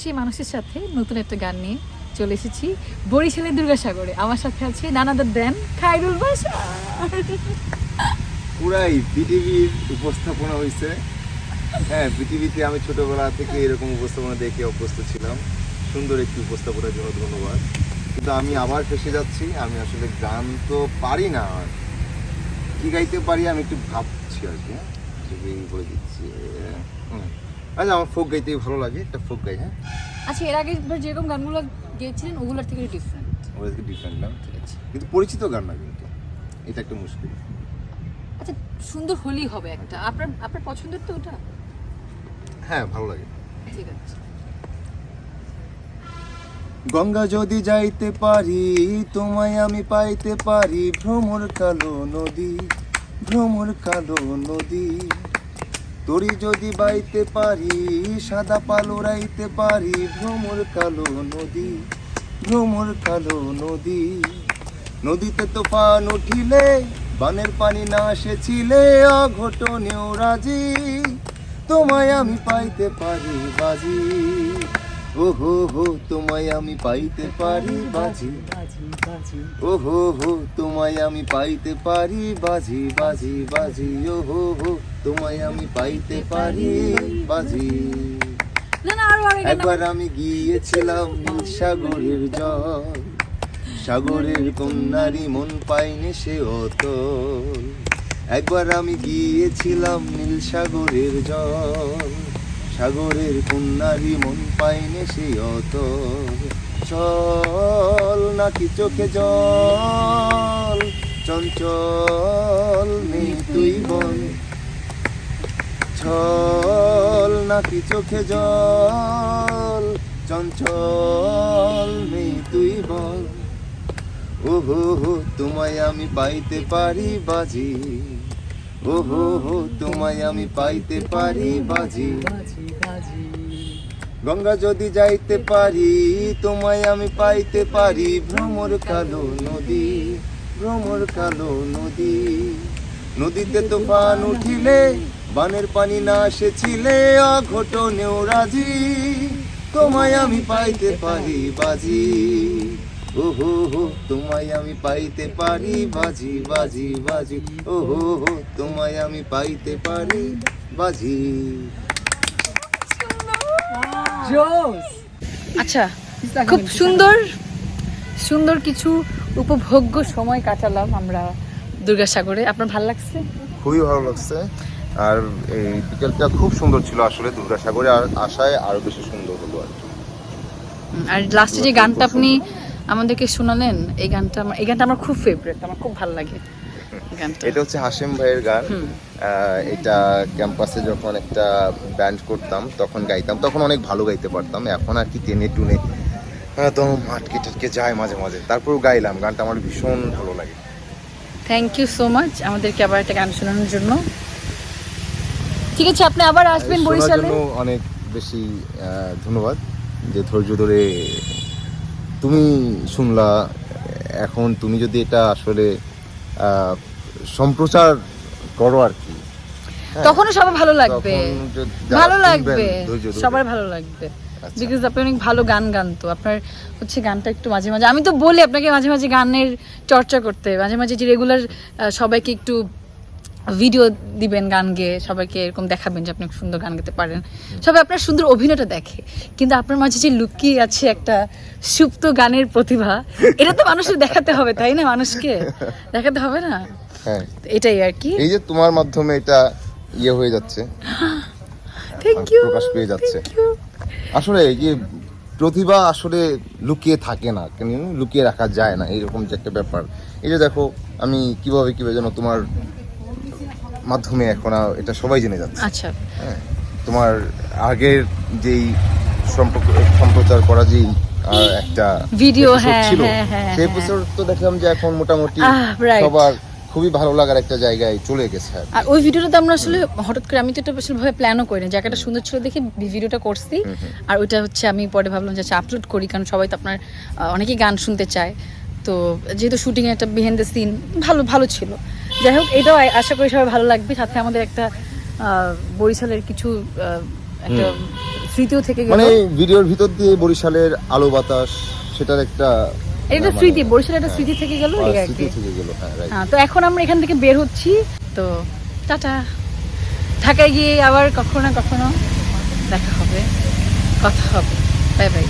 সেই মানুষের সাথে নতুন একটা গান নিয়ে চলে এসেছি বরিশালের দুর্গাসাগরে। আমার সাথে আছে নানাদার দেন খায়রুল বাশার। পুরাই পৃথিবীর উপস্থাপনা হয়েছে। হ্যাঁ, পৃথিবীতে আমি ছোটবেলা থেকে এরকম উপস্থাপনা দেখে অভ্যস্ত ছিলাম। সুন্দর একটি উপস্থাপনার জন্য ধন্যবাদ। কিন্তু আমি আবার ফেসে যাচ্ছি, আমি আসলে গান তো পারি না। আর কি গাইতে পারি আমি একটু ভাবছি আর কি। বলে দিচ্ছি, আচ্ছা আমার ফোক গাইতেই ভালো লাগে, একটা ফোক গাই। হ্যাঁ আচ্ছা, এর আগে যেরকম গানগুলো গেয়েছিলেন ওগুলোর থেকে ডিফারেন্ট। ওটা থেকে ডিফারেন্ট না, ঠিক আছে, কিন্তু পরিচিত গান না, কিন্তু এটা একটা মুশকিল। আচ্ছা, সুন্দর হলেই হবে একটা। আপনার পছন্দের তো ওটা? হ্যাঁ, ভালো লাগে। ঠিক আছে। গঙ্গা যদি যাইতে পারি, তোমায় আমি পাইতে পারি, ভ্রমর কালো নদী, ভ্রমর কালো নদী। তরি যদি বাইতে পারি, সাদা পাল উড়াইতে পারি, ভ্রমর কালো নদী, ভ্রমর কালো নদী। নদীতে তুফান উঠিলে, বানের পানি না এসেছিলে, অঘটনেও রাজি, তোমায় আমি পাইতে পারি বাজি। ও হো হো, তোমায় আমি পাইতে পারি বাজি, ও হো হো, তোমায় আমি পাইতে পারি বাজি বাজি বাজি। ও হো হো, তোমায় আমি পাইতে পারি বাজি। একবার আমি গিয়েছিলাম নীল সাগরের জল, সাগরের কন্যারি মন পাইনি সে অতল। একবার আমি গিয়েছিলাম নীল সাগরের জল, সাগরের কন্যারি মন পাইনি সে অতল। চল নাকি চোখে জল, চঞ্চল নেই তুই বল, চল নাকি চোখে জল, চঞ্চল নেই তুই বল। ও হো হো, তোমায় আমি পাইতে পারি বাজি, ও হো হো, তোমায় আমি পাইতে পারি বাজি। গঙ্গা যদি যাইতে পারি, তোমায় আমি পাইতে পারি, ভ্রমর কালো নদী, ভ্রমর কালো নদী। নদীতে তুফান উঠিলে, বানের পানি না এসেছিলে, অঘটনেও রাজি, তোমায় আমি পাইতে পারি বাজি। ও হো হো, তোমায় আমি পাইতে পারি বাজি বাজি বাজি। ও হো হো, তোমায় আমি পাইতে পারি বাজি। আচ্ছা, খুব সুন্দর সুন্দর কিছু উপভোগ্য সময় কাটালাম আমরা দুর্গাসাগরে। আপনার ভালো লাগছে? খুবই ভালো লাগছে। আর এই বিকেলটা খুব সুন্দর ছিল আসলে দুর্গাসাগরে, আর আশায় আরো বেশি সুন্দর হলো আর কি। আর লাস্টে যে গানটা আপনি আমাদেরকে শোনালেন, এই গানটা আমার খুব ফেভারিট, আমার খুব ভালো লাগে গানটা। এটা হচ্ছে হাশেম ভাইয়ের গান। এটা ক্যাম্পাসে যখন একটা ব্যান্ড করতাম তখন গাইতাম, তখন অনেক ভালো গাইতে পারতাম। এখন আর কি টেনে টুনে তো মাটকে টাটকে যায় মাঝে মাঝে, তারপরেও গাইলাম। গানটা আমার ভীষণ ভালো লাগে। থ্যাংক ইউ সো মাচ আমাদেরকে আবার একটা গান শোনানোর জন্য। ঠিক আছে, আপনি আবার আসবেন বরিশালে। অনেক বেশি ধন্যবাদ যে ধৈর্য ধরে তুমি শুনলা। এখন তুমি যদি এটা আসলে সম্প্রচার করো আর কি, তখনও সবার ভালো লাগবে, ভালো লাগবে, সবার সবার ভালো লাগবে। বিকজ আপনি অনেক ভালো গান গান, তো আপনার হচ্ছে গানটা একটু মাঝে মাঝে, আমি তো বলি আপনাকে মাঝে মাঝে গানের চর্চা করতে, মাঝে মাঝে যে রেগুলার সবাইকে একটু ভিডিও দিবেন গান গেয়ে, সবাইকে এরকম দেখাবেন যে আপনি সুন্দর গান গাইতে পারেন। সবাই আপনার সুন্দর অভিনয়টা দেখে, কিন্তু আপনার মাঝে যে লুকিয়ে আছে একটা সুপ্ত গানের প্রতিভা, এটা তো মানুষকে দেখাতে হবে, তাই না? মানুষকে দেখাতে হবে না? হ্যাঁ, এটাই আর কি। এই যে তোমার মাধ্যমে এটা ইয়ে হয়ে যাচ্ছে, থ্যাংক ইউ, প্রকাশ পেয়ে যাচ্ছে। আসলে এই যে প্রতিভা আসলে লুকিয়ে থাকে না, লুকিয়ে রাখা যায় না, এইরকম যে একটা ব্যাপার। এই যে দেখো আমি কিভাবে যেন তোমার মাধ্যমে এখন এটা সবাই জেনে যাচ্ছে। আচ্ছা, হ্যাঁ, তোমার আগের যেই সম্প্রচার করা যেই একটা ভিডিও ছিল, সেই এপিসোড তো দেখলাম যে এখন মোটামুটি সবার খুবই ভালো লাগার একটা জায়গায় চলে গেছে। আর ওই ভিডিওটাতে আমরা আসলে হঠাৎ করে, আমি তো এটা আসলে ভাবে প্ল্যানও করিনি, জায়গাটা সুন্দর ছিল দেখে ভিডিওটা করছি। আর ওইটা হচ্ছে আমি পরে ভাবলাম যে আপলোড করি, কারণ সবাই তো আপনার অনেকেই গান শুনতে চায়। তো যেহেতু শুটিং একটা বিহাইন্ড দ্য সিন ভালো ছিল। যাই হোক, এটাও আশা করি সবাই ভালো লাগবে। সাথে আমাদের একটা বরিশালের কিছু একটা স্মৃতিও থেকে গেল। মানে ভিডিওর ভিতর দিয়ে বরিশালের আলো বাতাস সেটার একটা এটা স্মৃতি, বরিশালের একটা স্মৃতি থেকে গেল এই আর স্মৃতি কি। থেকে গেল। হ্যাঁ রাইট। হ্যাঁ, তো এখন আমরা এখান থেকে বের হচ্ছি, তো টাটা। ঢাকায় গিয়ে আবার কখনো না কখনো দেখা হবে, কথা হবে। Bye bye.